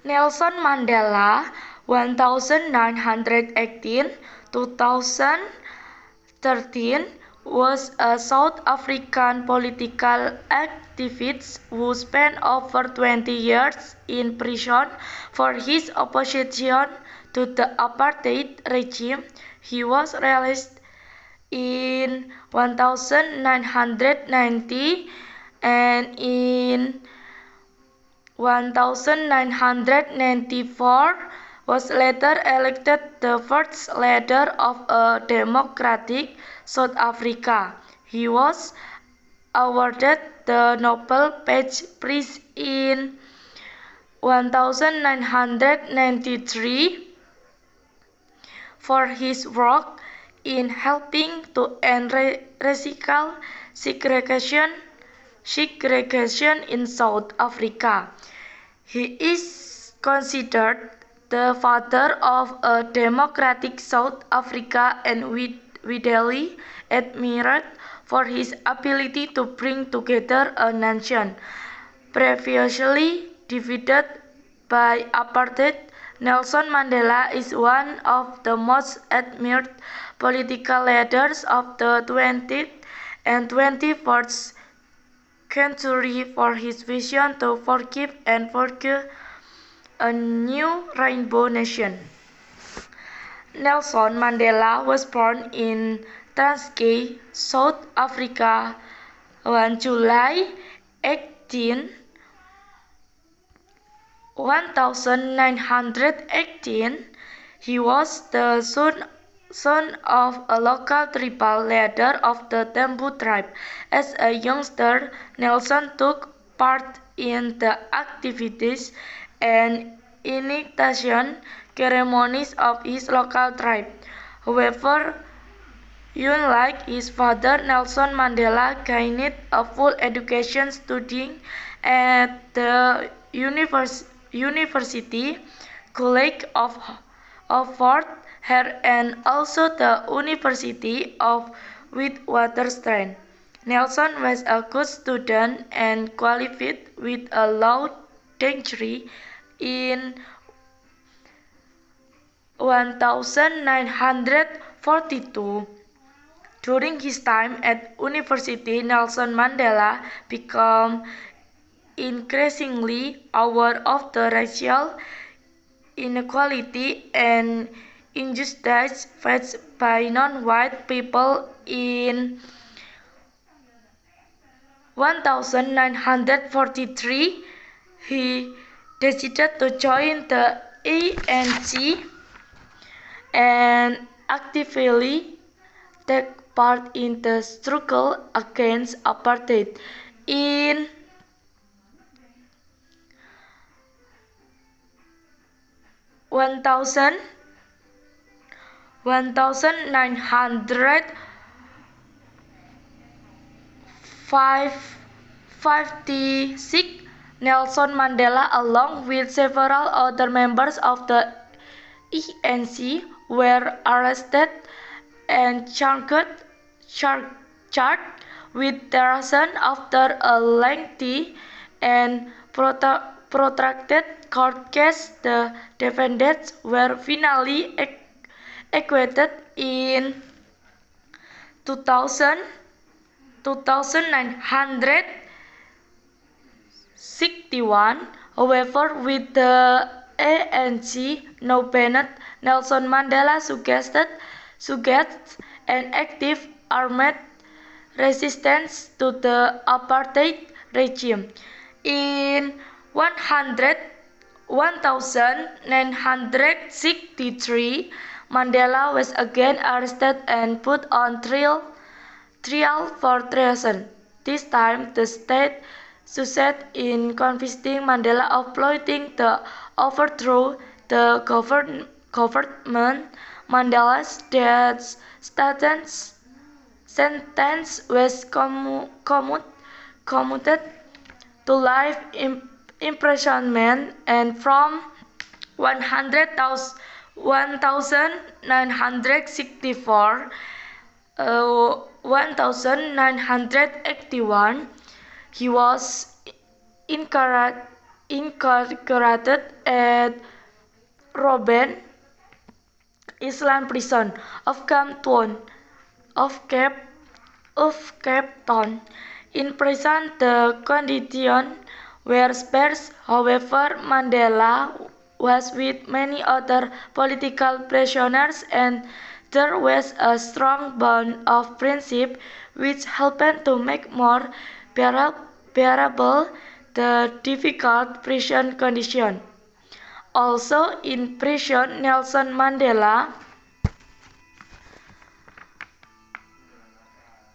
Nelson Mandela 1918–2013 was a South African political activist who spent over 20 years in prison for his opposition to the apartheid regime. He was released in 1990 and in 1994 was later elected the first leader of a democratic South Africa. He was awarded the Nobel Peace Prize in 1993 for his work in helping to end racial segregation in South Africa. He is considered the father of a democratic South Africa and widely admired for his ability to bring together a nation previously divided by apartheid. Nelson Mandela is one of the most admired political leaders of the 20th and 21st century for his vision to forgive and forge a new rainbow nation. Nelson Mandela was born in Transkei, South Africa on July 18, 1918. He was the son of a local tribal leader of the Tembu tribe. As a youngster, Nelson took part in the activities and initiation ceremonies of his local tribe. However, unlike his father, Nelson Mandela gained a full education studying at the University College of Fort Hare and also the University of Witwatersrand. Nelson was a good student and qualified with a law degree in 1942. During his time at university, Nelson Mandela became increasingly aware of the racial inequality and injustice faced by non-white people. In 1943, he decided to join the ANC and actively take part in the struggle against apartheid. In 1956, Nelson Mandela, along with several other members of the ANC, were arrested and charged with treason after a lengthy and protracted court case. The defendants were finally acquitted in 1961. However, with the ANC now banned, Nelson Mandela suggests an active armed resistance to the apartheid regime. In 1963, Mandela was again arrested and put on trial for treason. This time, the state succeeded in convicting Mandela of plotting to overthrow the government. Mandela's death sentence was commuted to life imprisonment, and from 1964 1981, he was incarcerated at Robben Island Prison of Cape Town. In prison, the conditions were sparse. However, Mandela was with many other political prisoners, and there was a strong bond of friendship which helped to make more bearable the difficult prison conditions. Also in prison, Nelson Mandela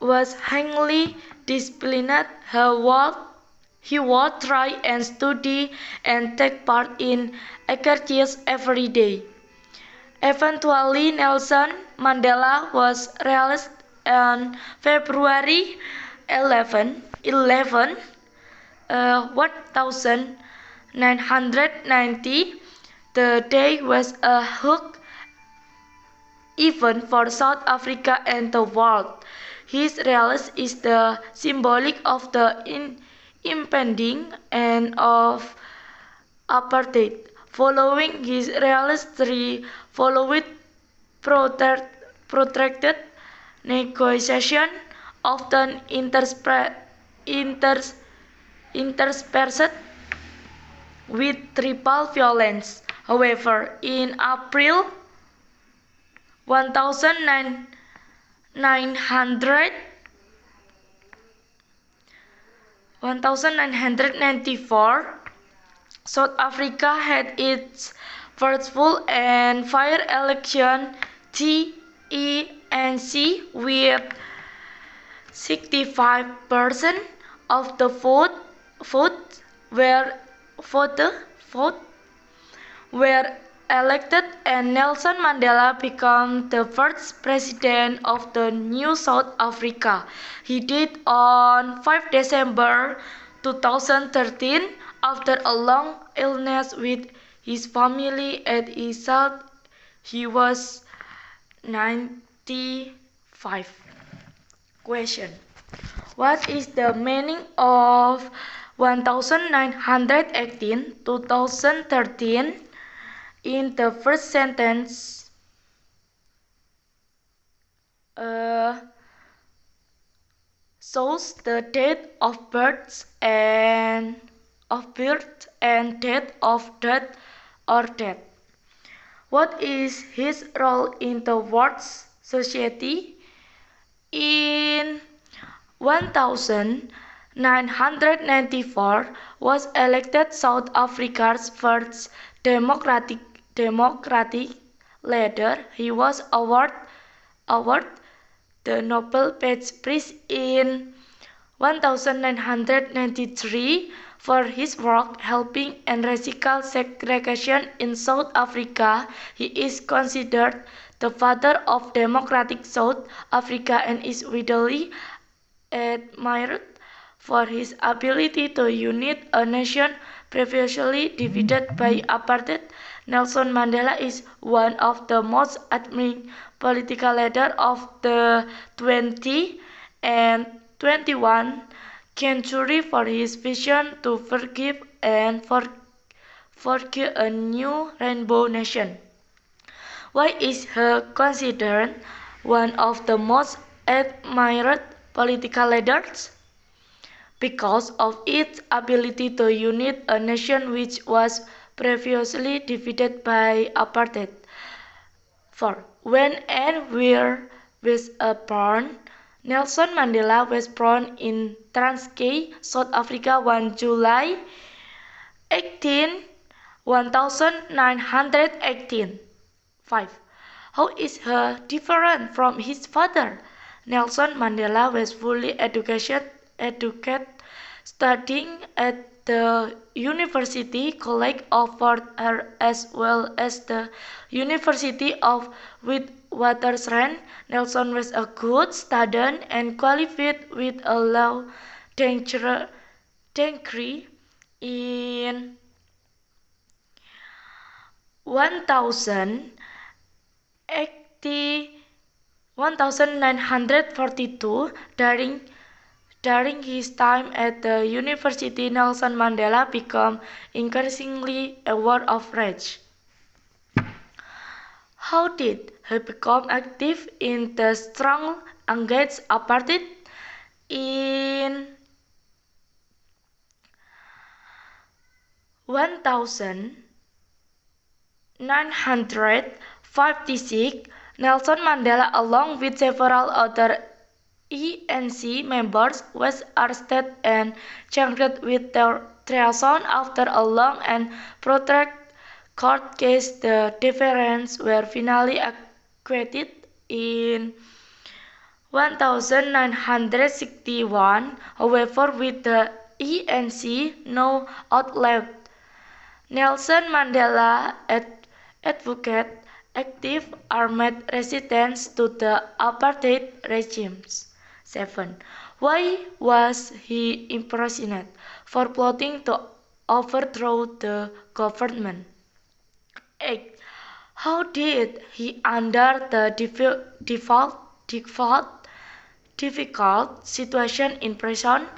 was highly disciplined. He would try and study and take part in exercises every day. Eventually, Nelson Mandela was released on February 11, 1990. The day was a huge event for South Africa and the world. His release is the symbolic of the impending end of apartheid. Following his release, followed protracted negotiation, often interspersed with tribal violence. However, in April 1994, South Africa had its first full and fair election, TENC, with 65% of the vote were elected, and Nelson Mandela became the first president of the new South Africa. He died on 5 December 2013 after a long illness with his family at his health. He was 95. Question: what is the meaning of 1918 2013 in the first sentence? Shows the date of birth and date of death or death. What is his role in the world's society? In 1994 was elected South Africa's first democratic leader. He was awarded the Nobel Peace Prize in 1993 for his work helping end racial segregation in South Africa. He is considered the father of democratic South Africa and is widely admired for his ability to unite a nation previously divided by apartheid. Nelson Mandela is one of the most admired political leaders of the 20th and 21st century for his vision to forgive and forge a new rainbow nation. Why is he considered one of the most admired political leaders? Because of its ability to unite a nation which was previously divided by apartheid. 4. When and where was born? Nelson Mandela was born in Transkei, South Africa, 1 July 1918. 5. How is he different from his father? Nelson Mandela was fully educated, studying at the University College of Fort Hare as well as the University of Witwatersrand. Nelson was a good student and qualified with a law degree in 1942. During his time at the university, Nelson Mandela became increasingly aware of race. How did he become active in the struggle against apartheid? In 1956, Nelson Mandela, along with several other ANC members, was arrested and charged with treason. After a long and protracted court case, the defendants were finally acquitted in 1961. However, with the ANC now outlawed, Nelson Mandela advocated active armed resistance to the apartheid regime. 7. Why was he imprisoned? For plotting to overthrow the government. 8. How did he, under the difficult situation in prison?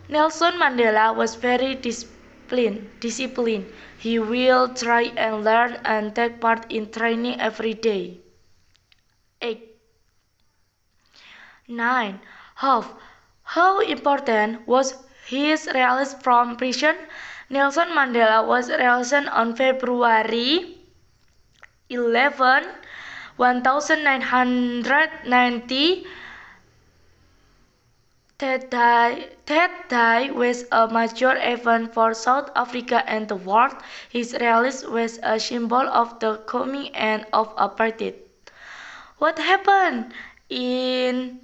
Nelson Mandela was very disciplined. He will try and learn and take part in training every day. 8. 9. How important was his release from prison? Nelson Mandela was released on February 11, 1990. That day was a major event for South Africa and the world. His release was a symbol of the coming end of apartheid. What happened in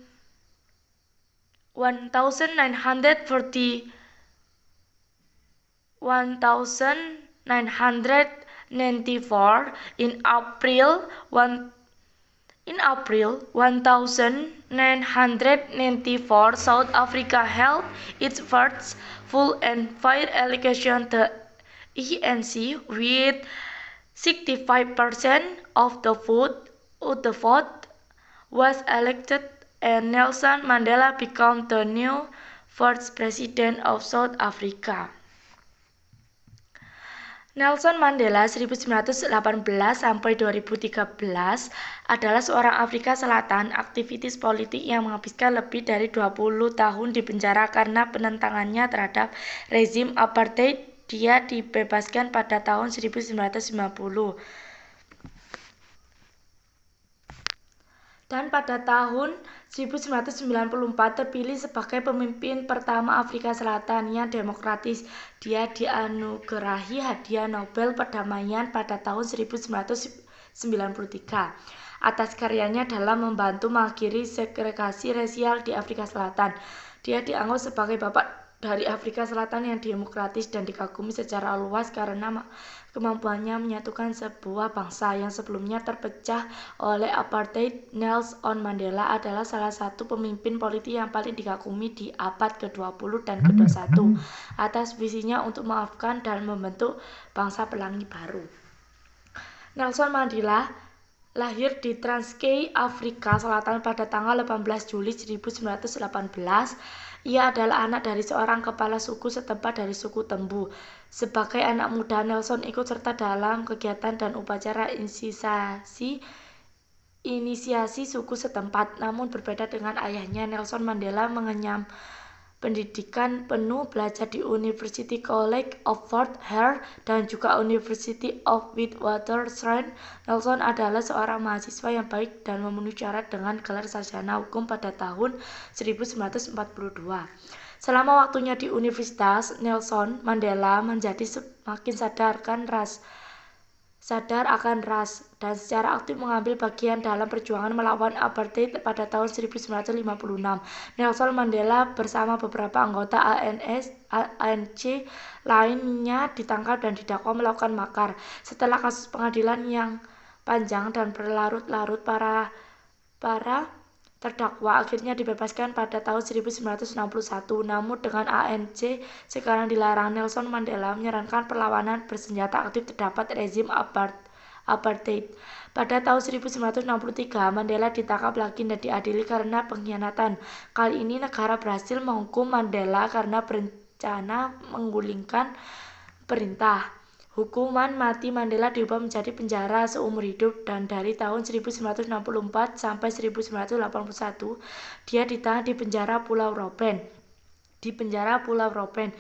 1994? In April 1994, South Africa held its first full and fair election. The ANC, with 65% of the vote, was elected, and Nelson Mandela became the new first president of South Africa. Nelson Mandela 1918 sampai 2013 adalah seorang Afrika Selatan, aktivis politik yang menghabiskan lebih dari 20 tahun di penjara karena penentangannya terhadap rezim apartheid. Dia dibebaskan pada tahun 1990. Dan pada tahun 1994 terpilih sebagai pemimpin pertama Afrika Selatan yang demokratis. Dia dianugerahi hadiah Nobel perdamaian pada tahun 1993 atas karyanya dalam membantu mengakhiri segregasi rasial di Afrika Selatan. Dia dianggap sebagai bapak dari Afrika Selatan yang demokratis dan dikagumi secara luas karena kemampuannya menyatukan sebuah bangsa yang sebelumnya terpecah oleh apartheid. Nelson Mandela adalah salah satu pemimpin politik yang paling dikagumi di abad ke-20 dan ke-21 atas visinya untuk memaafkan dan membentuk bangsa pelangi baru. Nelson Mandela lahir di Transkei, Afrika Selatan pada tanggal 18 Juli 1918. Ia adalah anak dari seorang kepala suku setempat dari suku Tembu. Sebagai anak muda, Nelson ikut serta dalam kegiatan dan upacara inisiasi suku setempat. Namun berbeda dengan ayahnya, Nelson Mandela mengenyam pendidikan penuh, belajar di University College of Fort Hare dan juga University of Witwatersrand. Nelson adalah seorang mahasiswa yang baik dan memenuhi syarat dengan gelar sarjana hukum pada tahun 1942. Selama waktunya di universitas, Nelson Mandela menjadi semakin sadar akan ras dan secara aktif mengambil bagian dalam perjuangan melawan apartheid. Pada tahun 1956, Nelson Mandela bersama beberapa anggota ANC lainnya ditangkap dan didakwa melakukan makar. Setelah kasus pengadilan yang panjang dan berlarut-larut, para terdakwa akhirnya dibebaskan pada tahun 1961. Namun dengan ANC sekarang dilarang, Nelson Mandela menyarankan perlawanan bersenjata aktif terhadap rezim apartheid. Pada tahun 1963, Mandela ditangkap lagi dan diadili karena pengkhianatan. Kali ini negara berhasil menghukum Mandela karena berencana menggulingkan perintah. Hukuman mati Mandela diubah menjadi penjara seumur hidup dan dari tahun 1964 sampai 1981 dia ditahan di penjara Pulau Robben.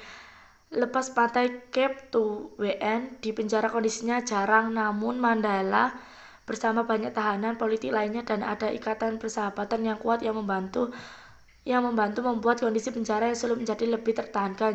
Lepas pantai Cape to WN, di penjara kondisinya jarang, namun Mandela bersama banyak tahanan politik lainnya dan ada ikatan persahabatan yang kuat yang membantu membuat kondisi penjara yang sulit menjadi lebih tertahankan.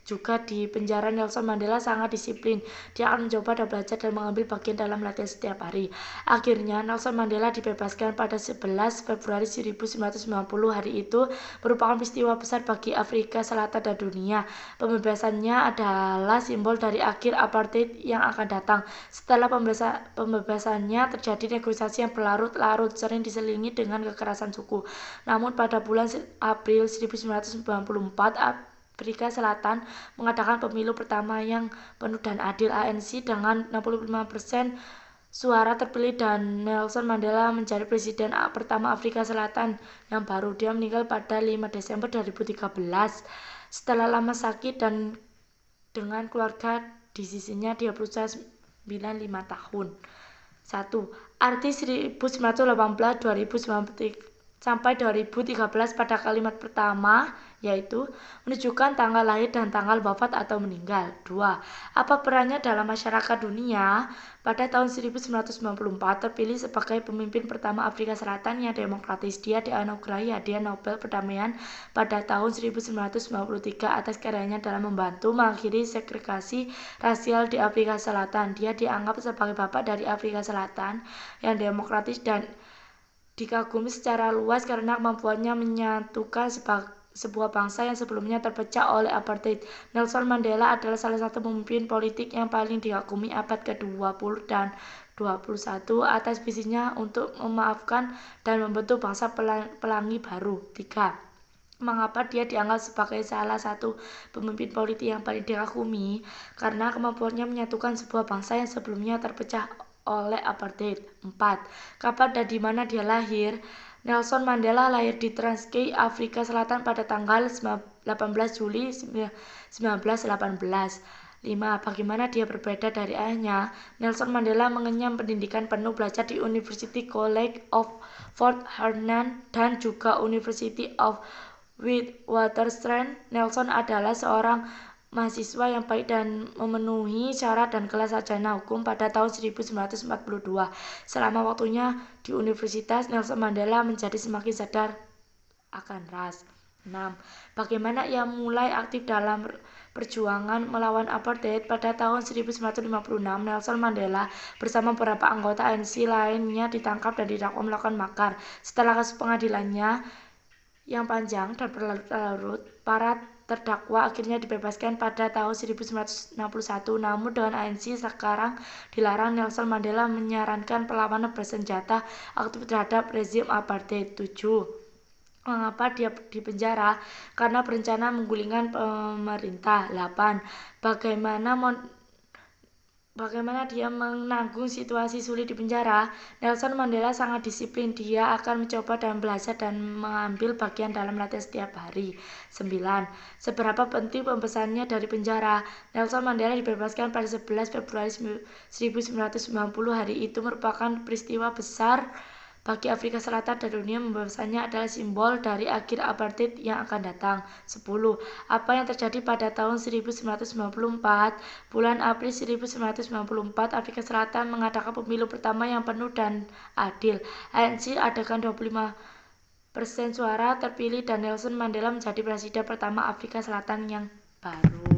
Juga di penjara, Nelson Mandela sangat disiplin. Dia akan mencoba dan belajar dan mengambil bagian dalam latihan setiap hari. Akhirnya, Nelson Mandela dibebaskan pada 11 Februari 1990. Hari itu merupakan peristiwa besar bagi Afrika Selatan dan dunia. Pembebasannya adalah simbol dari akhir apartheid yang akan datang. Setelah pembebasannya terjadi negosiasi yang berlarut-larut, sering diselingi dengan kekerasan suku. Namun pada bulan April 1994, Afrika Selatan mengadakan pemilu pertama yang penuh dan adil. ANC dengan 65% suara terpilih dan Nelson Mandela menjadi presiden pertama Afrika Selatan yang baru. Dia meninggal pada 5 Desember 2013 setelah lama sakit dan dengan keluarga di sisinya. Dia berusia 95 tahun. 1. Arti 1918-2019 sampai 2013 pada kalimat pertama, yaitu menunjukkan tanggal lahir dan tanggal wafat atau meninggal. 2. Apa perannya dalam masyarakat dunia? Pada tahun 1994 terpilih sebagai pemimpin pertama Afrika Selatan yang demokratis. Dia dianugerahi hadiah Nobel Perdamaian pada tahun 1993 atas karyanya dalam membantu mengakhiri segregasi rasial di Afrika Selatan. Dia dianggap sebagai bapak dari Afrika Selatan yang demokratis dan dikagumi secara luas karena kemampuannya menyatukan sebuah bangsa yang sebelumnya terpecah oleh apartheid. Nelson Mandela adalah salah satu pemimpin politik yang paling dikagumi abad ke-20 dan 21 atas visinya untuk memaafkan dan membentuk bangsa pelangi baru. 3. Mengapa dia dianggap sebagai salah satu pemimpin politik yang paling dikagumi? Karena kemampuannya menyatukan sebuah bangsa yang sebelumnya terpecah oleh apartheid. 4. Kapan dan di mana dia lahir? Nelson Mandela lahir di Transkei, Afrika Selatan pada tanggal 18 Juli 1918. 5. Bagaimana dia berbeda dari ayahnya? Nelson Mandela mengenyam pendidikan penuh, belajar di University College of Fort Hare dan juga University of Witwatersrand. Nelson adalah seorang mahasiswa yang baik dan memenuhi syarat dan kelas sarjana hukum pada tahun 1942. Selama waktunya di universitas, Nelson Mandela menjadi semakin sadar akan ras. 6. Bagaimana ia mulai aktif dalam perjuangan melawan apartheid? Pada tahun 1956, Nelson Mandela bersama beberapa anggota ANC lainnya ditangkap dan didakwa melakukan makar. Setelah kasus pengadilannya yang panjang dan berlarut-larut, para terdakwa akhirnya dibebaskan pada tahun 1961. Namun dengan ANC sekarang dilarang, Nelson Mandela menyarankan perlawanan bersenjata aktif terhadap rezim apartheid. 7. Mengapa dia dipenjara? Karena berencana menggulingkan pemerintah. 8. Bagaimana dia menanggung situasi sulit di penjara? Nelson Mandela sangat disiplin. Dia akan mencoba dan belajar dan mengambil bagian dalam latihan setiap hari. 9. Seberapa penting pembebasannya dari penjara? Nelson Mandela dibebaskan pada 11 Februari 1990. Hari itu merupakan peristiwa besar bagi Afrika Selatan dan dunia. Pembebasannya adalah simbol dari akhir apartheid yang akan datang. 10. Apa yang terjadi pada tahun 1994? Bulan April 1994, Afrika Selatan mengadakan pemilu pertama yang penuh dan adil. ANC adakan 25% suara terpilih dan Nelson Mandela menjadi presiden pertama Afrika Selatan yang baru.